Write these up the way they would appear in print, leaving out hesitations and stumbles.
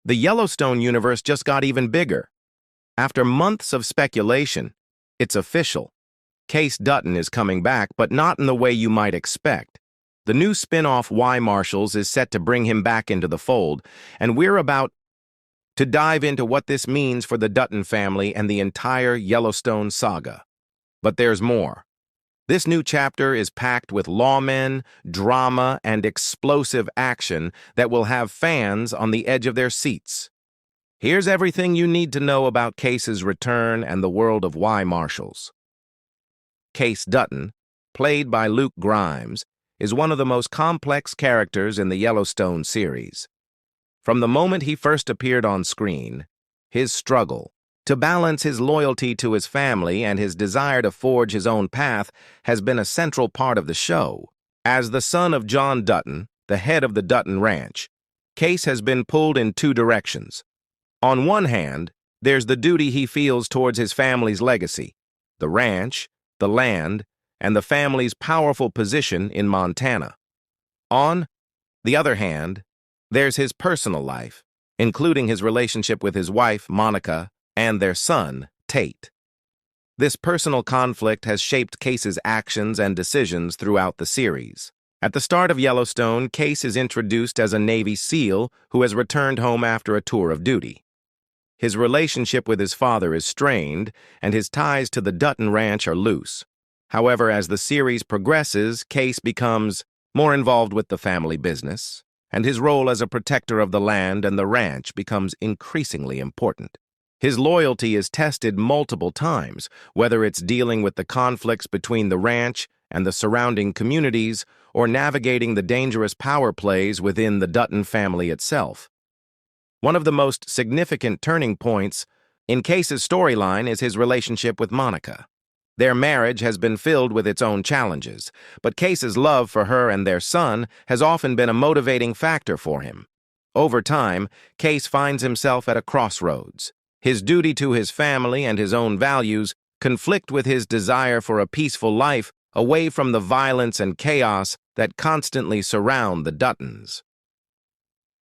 The Yellowstone universe just got even bigger. After months of speculation, it's official. Kayce Dutton is coming back, but not in the way you might expect. The new spin-off Marshals is set to bring him back into the fold, and we're about to dive into what this means for the Dutton family and the entire Yellowstone saga. But there's more. This new chapter is packed with lawmen, drama, and explosive action that will have fans on the edge of their seats. Here's everything you need to know about Kayce's return and the world of Marshals. Kayce Dutton, played by Luke Grimes, is one of the most complex characters in the Yellowstone series. From the moment he first appeared on screen, his struggle to balance his loyalty to his family and his desire to forge his own path has been a central part of the show. As the son of John Dutton, the head of the Dutton Ranch, Kayce has been pulled in two directions. On one hand, there's the duty he feels towards his family's legacy, the ranch, the land, and the family's powerful position in Montana. On the other hand, there's his personal life, including his relationship with his wife, Monica, and their son, Tate. This personal conflict has shaped Kayce's actions and decisions throughout the series. At the start of Yellowstone, Kayce is introduced as a Navy SEAL who has returned home after a tour of duty. His relationship with his father is strained, and his ties to the Dutton Ranch are loose. However, as the series progresses, Kayce becomes more involved with the family business, and his role as a protector of the land and the ranch becomes increasingly important. His loyalty is tested multiple times, whether it's dealing with the conflicts between the ranch and the surrounding communities or navigating the dangerous power plays within the Dutton family itself. One of the most significant turning points in Kayce's storyline is his relationship with Monica. Their marriage has been filled with its own challenges, but Kayce's love for her and their son has often been a motivating factor for him. Over time, Kayce finds himself at a crossroads. His duty to his family and his own values conflict with his desire for a peaceful life away from the violence and chaos that constantly surround the Duttons.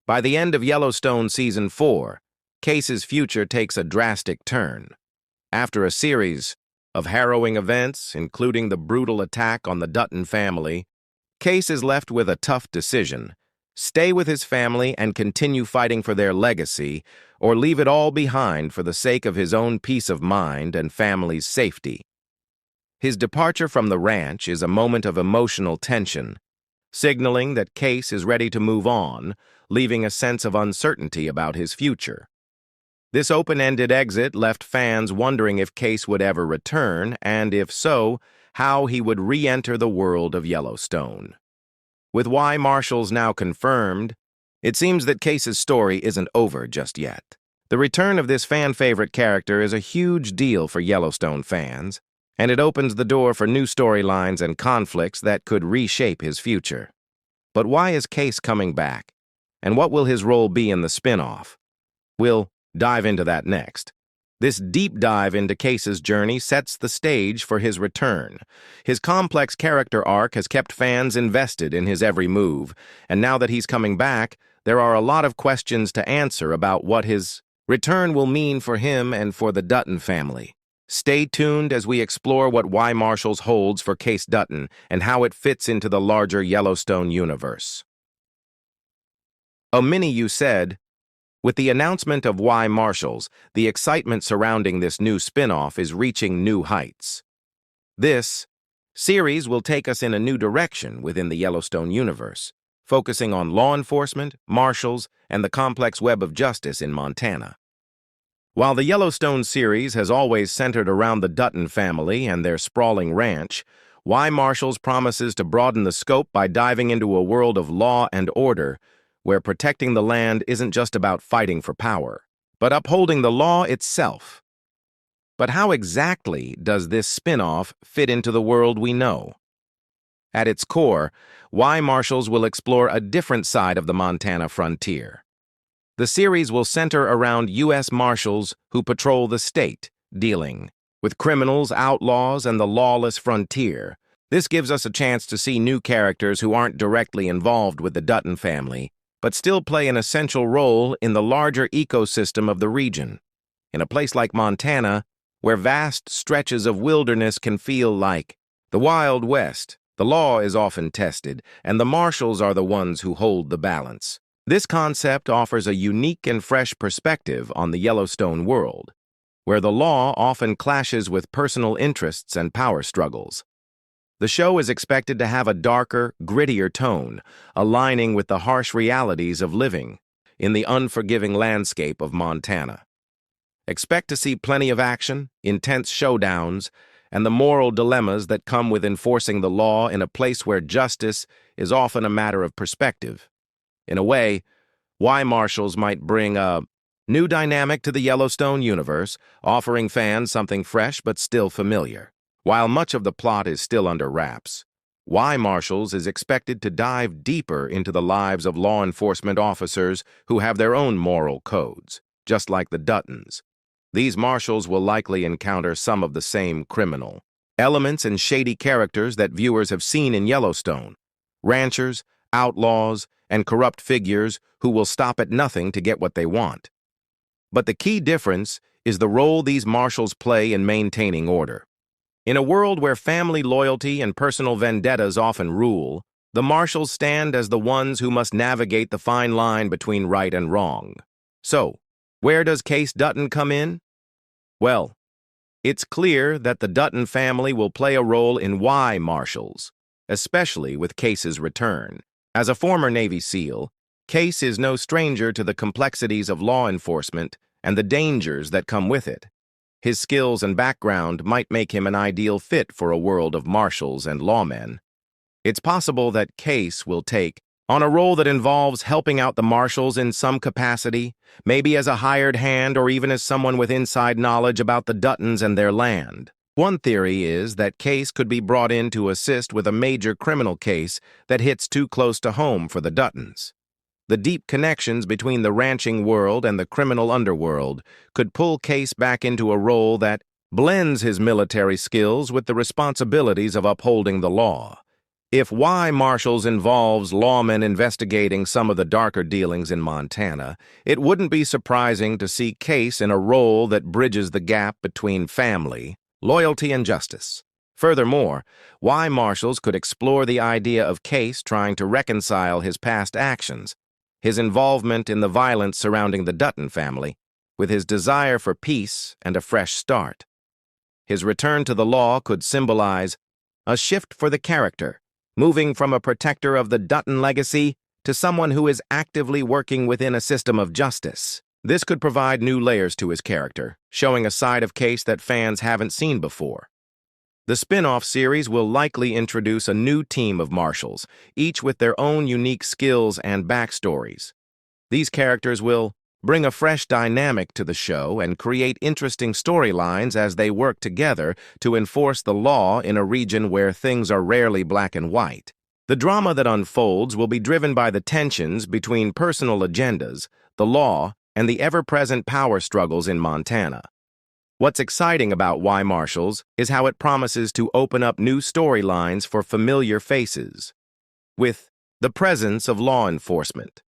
By the end of Yellowstone Season 4, Kayce's future takes a drastic turn. After a series of harrowing events, including the brutal attack on the Dutton family, Kayce is left with a tough decision: stay with his family and continue fighting for their legacy, or leave it all behind for the sake of his own peace of mind and family's safety. His departure from the ranch is a moment of emotional tension, signaling that Kayce is ready to move on, leaving a sense of uncertainty about his future. This open-ended exit left fans wondering if Kayce would ever return, and if so, how he would re-enter the world of Yellowstone. With Marshals now confirmed, it seems that Kayce's story isn't over just yet. The return of this fan-favorite character is a huge deal for Yellowstone fans, and it opens the door for new storylines and conflicts that could reshape his future. But why is Kayce coming back? And what will his role be in the spin-off? We'll dive into that next. This deep dive into Kayce's journey sets the stage for his return. His complex character arc has kept fans invested in his every move, and now that he's coming back, there are a lot of questions to answer about what his return will mean for him and for the Dutton family. Stay tuned as we explore what Marshals holds for Kayce Dutton and how it fits into the larger Yellowstone universe. You said, with the announcement of Marshals, the excitement surrounding this new spin-off is reaching new heights. This series will take us in a new direction within the Yellowstone universe, focusing on law enforcement, marshals, and the complex web of justice in Montana. While the Yellowstone series has always centered around the Dutton family and their sprawling ranch, Marshals promises to broaden the scope by diving into a world of law and order, where protecting the land isn't just about fighting for power, but upholding the law itself. But how exactly does this spin-off fit into the world we know? At its core, Marshals will explore a different side of the Montana frontier. The series will center around U.S. Marshals who patrol the state, dealing with criminals, outlaws, and the lawless frontier. This gives us a chance to see new characters who aren't directly involved with the Dutton family, but still play an essential role in the larger ecosystem of the region. In a place like Montana, where vast stretches of wilderness can feel like the Wild West, the law is often tested, and the marshals are the ones who hold the balance. This concept offers a unique and fresh perspective on the Yellowstone world, where the law often clashes with personal interests and power struggles. The show is expected to have a darker, grittier tone, aligning with the harsh realities of living in the unforgiving landscape of Montana. Expect to see plenty of action, intense showdowns, and the moral dilemmas that come with enforcing the law in a place where justice is often a matter of perspective. In a way, why Marshals might bring a new dynamic to the Yellowstone universe, offering fans something fresh but still familiar. While much of the plot is still under wraps, Why Marshals is expected to dive deeper into the lives of law enforcement officers who have their own moral codes, just like the Duttons. These marshals will likely encounter some of the same criminal elements and shady characters that viewers have seen in Yellowstone: ranchers, outlaws, and corrupt figures who will stop at nothing to get what they want. But the key difference is the role these marshals play in maintaining order. In a world where family loyalty and personal vendettas often rule, the marshals stand as the ones who must navigate the fine line between right and wrong. So, where does Kayce Dutton come in? Well, it's clear that the Dutton family will play a role in Why Marshals, especially with Kayce's return. As a former Navy SEAL, Kayce is no stranger to the complexities of law enforcement and the dangers that come with it. His skills and background might make him an ideal fit for a world of marshals and lawmen. It's possible that Kayce will take on a role that involves helping out the marshals in some capacity, maybe as a hired hand or even as someone with inside knowledge about the Duttons and their land. One theory is that Kayce could be brought in to assist with a major criminal case that hits too close to home for the Duttons. The deep connections between the ranching world and the criminal underworld could pull Kayce back into a role that blends his military skills with the responsibilities of upholding the law. If Why Marshals involves lawmen investigating some of the darker dealings in Montana, it wouldn't be surprising to see Kayce in a role that bridges the gap between family, loyalty, and justice. Furthermore, Why Marshals could explore the idea of Kayce trying to reconcile his past actions, his involvement in the violence surrounding the Dutton family, with his desire for peace and a fresh start. His return to the law could symbolize a shift for the character, moving from a protector of the Dutton legacy to someone who is actively working within a system of justice. This could provide new layers to his character, showing a side of Kayce that fans haven't seen before. The spin-off series will likely introduce a new team of marshals, each with their own unique skills and backstories. These characters will bring a fresh dynamic to the show and create interesting storylines as they work together to enforce the law in a region where things are rarely black and white. The drama that unfolds will be driven by the tensions between personal agendas, the law, and the ever-present power struggles in Montana. What's exciting about Why Marshals is how it promises to open up new storylines for familiar faces. With the presence of law enforcement,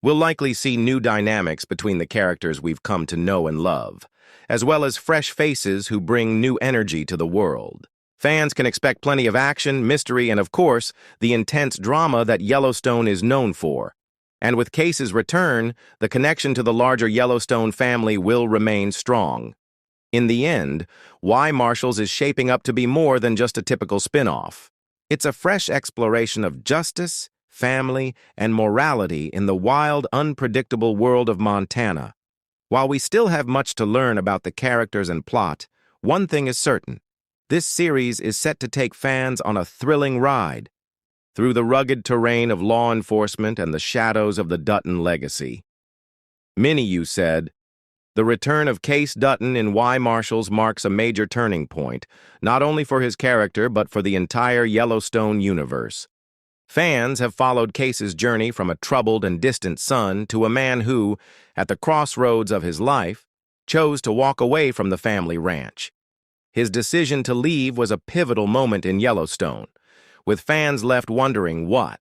we'll likely see new dynamics between the characters we've come to know and love, as well as fresh faces who bring new energy to the world. Fans can expect plenty of action, mystery, and of course, the intense drama that Yellowstone is known for. And with Kayce's return, the connection to the larger Yellowstone family will remain strong. In the end, Why Marshals is shaping up to be more than just a typical spin-off. It's a fresh exploration of justice, family, and morality in the wild, unpredictable world of Montana. While we still have much to learn about the characters and plot, one thing is certain: this series is set to take fans on a thrilling ride through the rugged terrain of law enforcement and the shadows of the Dutton legacy. Many you said, the return of Kayce Dutton in Why Marshals marks a major turning point, not only for his character but for the entire Yellowstone universe. Fans have followed Kayce's journey from a troubled and distant son to a man who, at the crossroads of his life, chose to walk away from the family ranch. His decision to leave was a pivotal moment in Yellowstone, with fans left wondering what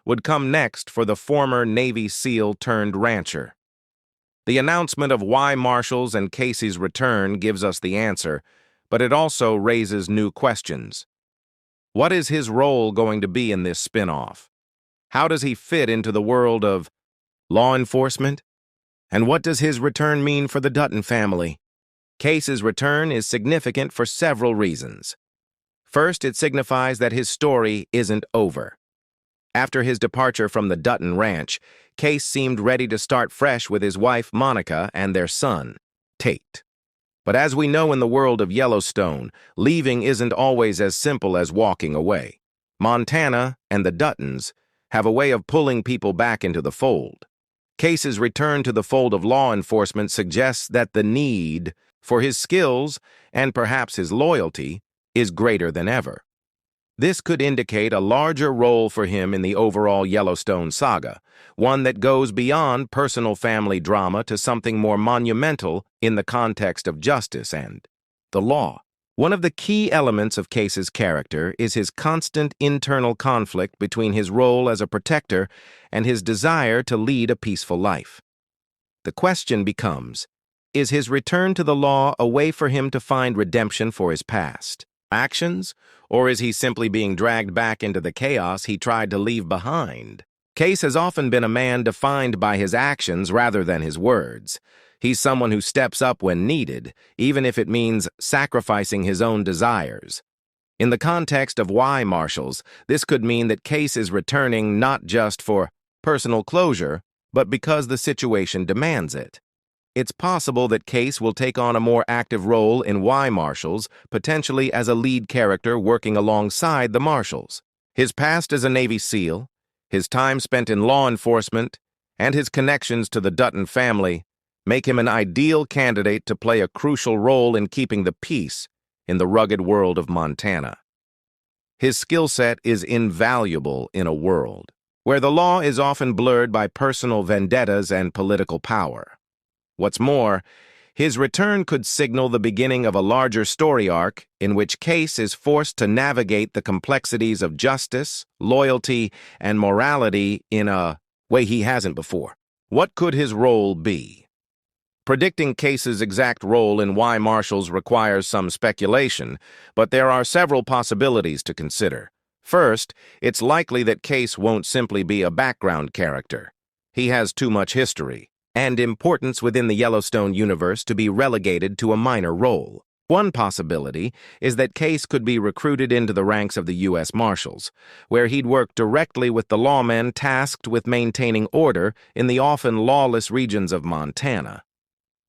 would come next for the former Navy SEAL turned rancher? The announcement of why Marshals and Kayce's return gives us the answer, but it also raises new questions. What is his role going to be in this spin-off? How does he fit into the world of law enforcement? And what does his return mean for the Dutton family? Kayce's return is significant for several reasons. First, it signifies that his story isn't over. After his departure from the Dutton ranch, Kayce seemed ready to start fresh with his wife, Monica, and their son, Tate. But as we know in the world of Yellowstone, leaving isn't always as simple as walking away. Montana and the Duttons have a way of pulling people back into the fold. Kayce's return to the fold of law enforcement suggests that the need for his skills and perhaps his loyalty is greater than ever. This could indicate a larger role for him in the overall Yellowstone saga, one that goes beyond personal family drama to something more monumental in the context of justice and the law. One of the key elements of Kayce's character is his constant internal conflict between his role as a protector and his desire to lead a peaceful life. The question becomes, is his return to the law a way for him to find redemption for his past actions, or is he simply being dragged back into the chaos he tried to leave behind? Kayce has often been a man defined by his actions rather than his words. He's someone who steps up when needed, even if it means sacrificing his own desires. In the context of why Marshals, this could mean that Kayce is returning not just for personal closure, but because the situation demands it. It's possible that Kayce will take on a more active role in Why Marshals, potentially as a lead character working alongside the Marshals. His past as a Navy SEAL, his time spent in law enforcement, and his connections to the Dutton family make him an ideal candidate to play a crucial role in keeping the peace in the rugged world of Montana. His skill set is invaluable in a world where the law is often blurred by personal vendettas and political power. What's more, his return could signal the beginning of a larger story arc in which Kayce is forced to navigate the complexities of justice, loyalty, and morality in a way he hasn't before. What could his role be? Predicting Kayce's exact role in Why Marshals requires some speculation, but there are several possibilities to consider. First, it's likely that Kayce won't simply be a background character. He has too much history and importance within the Yellowstone universe to be relegated to a minor role. One possibility is that Kayce could be recruited into the ranks of the U.S. Marshals, where he'd work directly with the lawmen tasked with maintaining order in the often lawless regions of Montana.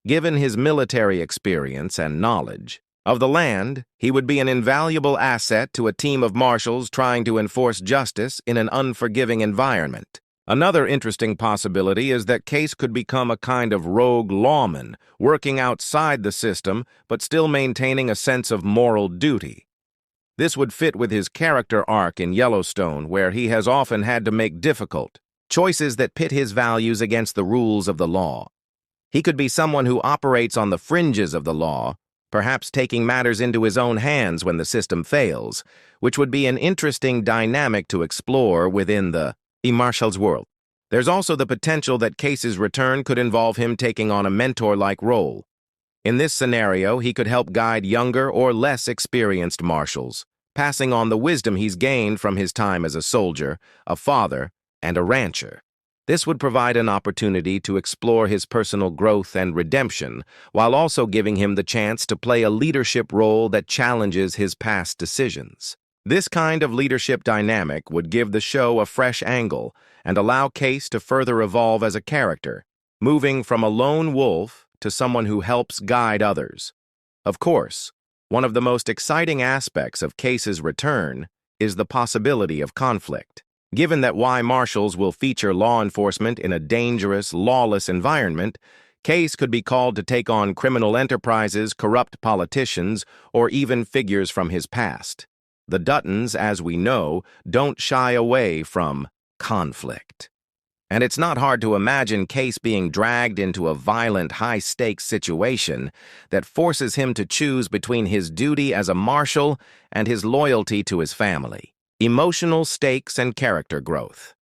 Given his military experience and knowledge of the land, he would be an invaluable asset to a team of marshals trying to enforce justice in an unforgiving environment. Another interesting possibility is that Kayce could become a kind of rogue lawman, working outside the system but still maintaining a sense of moral duty. This would fit with his character arc in Yellowstone, where he has often had to make difficult choices that pit his values against the rules of the law. He could be someone who operates on the fringes of the law, perhaps taking matters into his own hands when the system fails, which would be an interesting dynamic to explore within the Marshals world. There's also the potential that Kayce's return could involve him taking on a mentor-like role. In this scenario, he could help guide younger or less experienced marshals, passing on the wisdom he's gained from his time as a soldier, a father, and a rancher. This would provide an opportunity to explore his personal growth and redemption, while also giving him the chance to play a leadership role that challenges his past decisions. This kind of leadership dynamic would give the show a fresh angle and allow Kayce to further evolve as a character, moving from a lone wolf to someone who helps guide others. Of course, one of the most exciting aspects of Kayce's return is the possibility of conflict. Given that Why Marshals will feature law enforcement in a dangerous, lawless environment, Kayce could be called to take on criminal enterprises, corrupt politicians, or even figures from his past. The Duttons, as we know, don't shy away from conflict. And it's not hard to imagine Kayce being dragged into a violent, high-stakes situation that forces him to choose between his duty as a marshal and his loyalty to his family. Emotional stakes and character growth.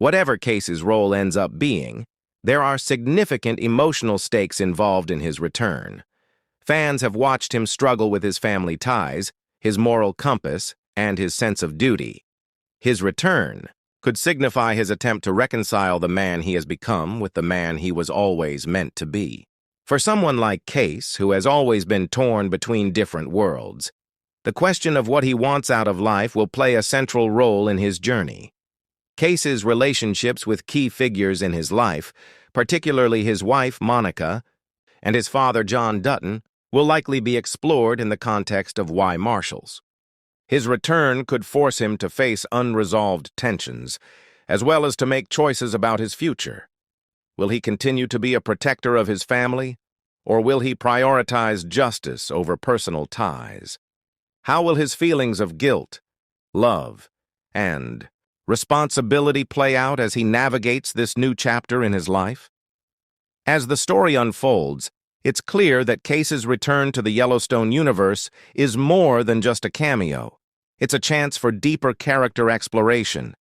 Whatever Kayce's role ends up being, there are significant emotional stakes involved in his return. Fans have watched him struggle with his family ties, his moral compass, and his sense of duty. His return could signify his attempt to reconcile the man he has become with the man he was always meant to be. For someone like Kayce, who has always been torn between different worlds, the question of what he wants out of life will play a central role in his journey. Kayce's relationships with key figures in his life, particularly his wife, Monica, and his father, John Dutton, will likely be explored in the context of Why Marshals. His return could force him to face unresolved tensions, as well as to make choices about his future. Will he continue to be a protector of his family, or will he prioritize justice over personal ties? How will his feelings of guilt, love, and responsibility play out as he navigates this new chapter in his life? As the story unfolds, it's clear that Kayce's return to the Yellowstone universe is more than just a cameo. It's a chance for deeper character exploration.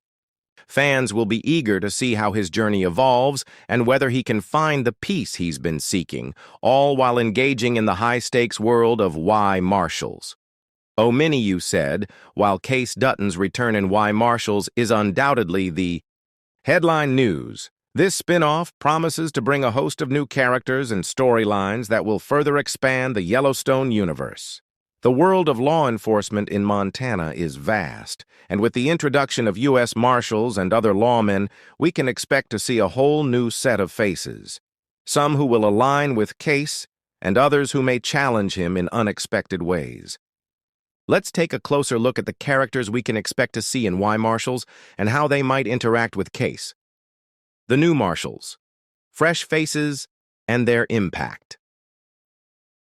Fans will be eager to see how his journey evolves and whether he can find the peace he's been seeking, all while engaging in the high-stakes world of Why Marshals. Many you said, while Kayce Dutton's return in Why Marshals is undoubtedly the headline news, this spin-off promises to bring a host of new characters and storylines that will further expand the Yellowstone universe. The world of law enforcement in Montana is vast, and with the introduction of U.S. Marshals and other lawmen, we can expect to see a whole new set of faces. Some who will align with Kayce, and others who may challenge him in unexpected ways. Let's take a closer look at the characters we can expect to see in Why Marshals and how they might interact with Kayce. The new Marshals, fresh faces, and their impact.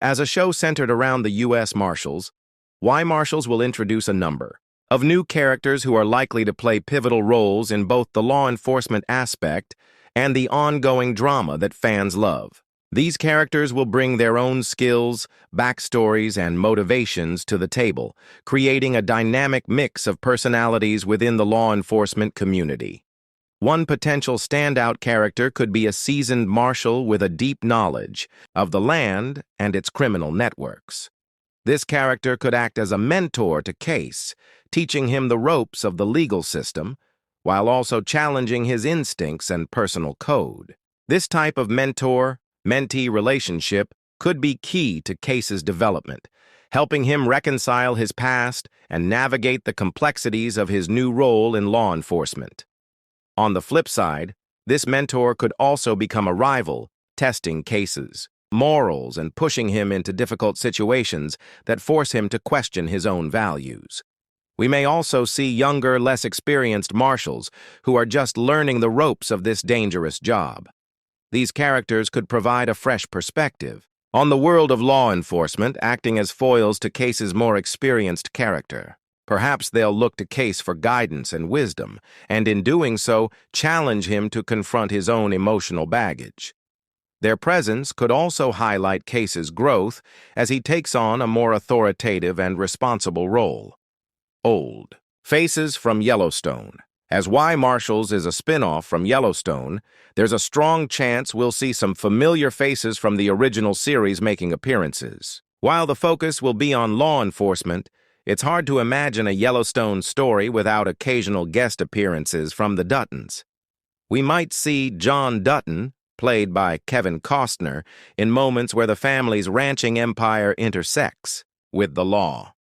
As a show centered around the U.S. Marshals, Why Marshals will introduce a number of new characters who are likely to play pivotal roles in both the law enforcement aspect and the ongoing drama that fans love. These characters will bring their own skills, backstories, and motivations to the table, creating a dynamic mix of personalities within the law enforcement community. One potential standout character could be a seasoned marshal with a deep knowledge of the land and its criminal networks. This character could act as a mentor to Kayce, teaching him the ropes of the legal system, while also challenging his instincts and personal code. This type of mentor-mentee relationship could be key to Kayce's development, helping him reconcile his past and navigate the complexities of his new role in law enforcement. On the flip side, this mentor could also become a rival, testing Kayce's morals and pushing him into difficult situations that force him to question his own values. We may also see younger, less experienced marshals who are just learning the ropes of this dangerous job. These characters could provide a fresh perspective on the world of law enforcement, acting as foils to Kayce's more experienced character. Perhaps they'll look to Kayce for guidance and wisdom, and in doing so, challenge him to confront his own emotional baggage. Their presence could also highlight Kayce's growth as he takes on a more authoritative and responsible role. Old faces from Yellowstone. As Why Marshals is a spin-off from Yellowstone, there's a strong chance we'll see some familiar faces from the original series making appearances. While the focus will be on law enforcement, it's hard to imagine a Yellowstone story without occasional guest appearances from the Duttons. We might see John Dutton, played by Kevin Costner, in moments where the family's ranching empire intersects with the law.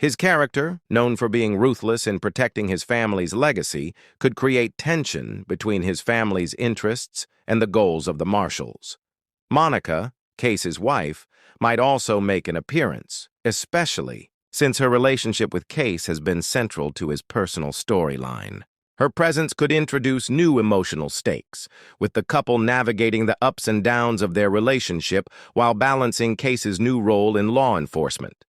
His character, known for being ruthless in protecting his family's legacy, could create tension between his family's interests and the goals of the Marshals. Monica, Kayce's wife, might also make an appearance, especially since her relationship with Kayce has been central to his personal storyline. Her presence could introduce new emotional stakes, with the couple navigating the ups and downs of their relationship while balancing Kayce's new role in law enforcement.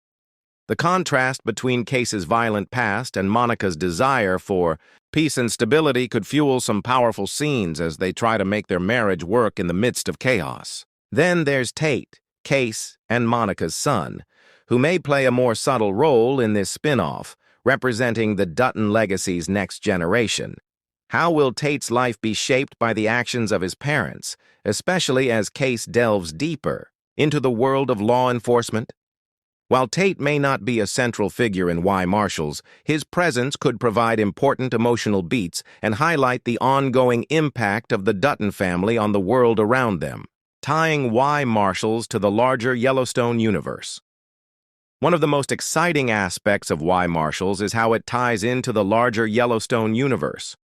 The contrast between Kayce's violent past and Monica's desire for peace and stability could fuel some powerful scenes as they try to make their marriage work in the midst of chaos. Then there's Tate, Kayce and Monica's son, who may play a more subtle role in this spin-off, representing the Dutton legacy's next generation. How will Tate's life be shaped by the actions of his parents, especially as Kayce delves deeper into the world of law enforcement? While Tate may not be a central figure in Why Marshals, his presence could provide important emotional beats and highlight the ongoing impact of the Dutton family on the world around them, tying Why Marshals to the larger Yellowstone universe. One of the most exciting aspects of Why Marshals is how it ties into the larger Yellowstone universe.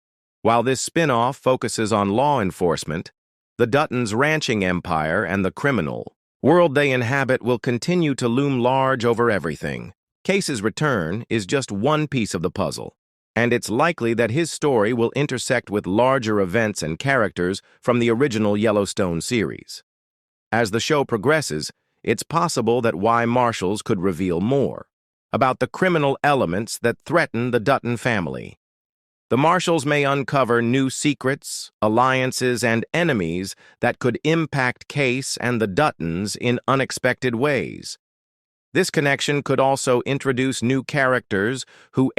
While this spin-off focuses on law enforcement, the Duttons' ranching empire and the criminal world they inhabit will continue to loom large over everything. Kayce's return is just one piece of the puzzle, and it's likely that his story will intersect with larger events and characters from the original Yellowstone series. As the show progresses, it's possible that Why Marshals could reveal more about the criminal elements that threaten the Dutton family. The Marshals may uncover new secrets, alliances, and enemies that could impact Kayce and the Duttons in unexpected ways. This connection could also introduce new characters who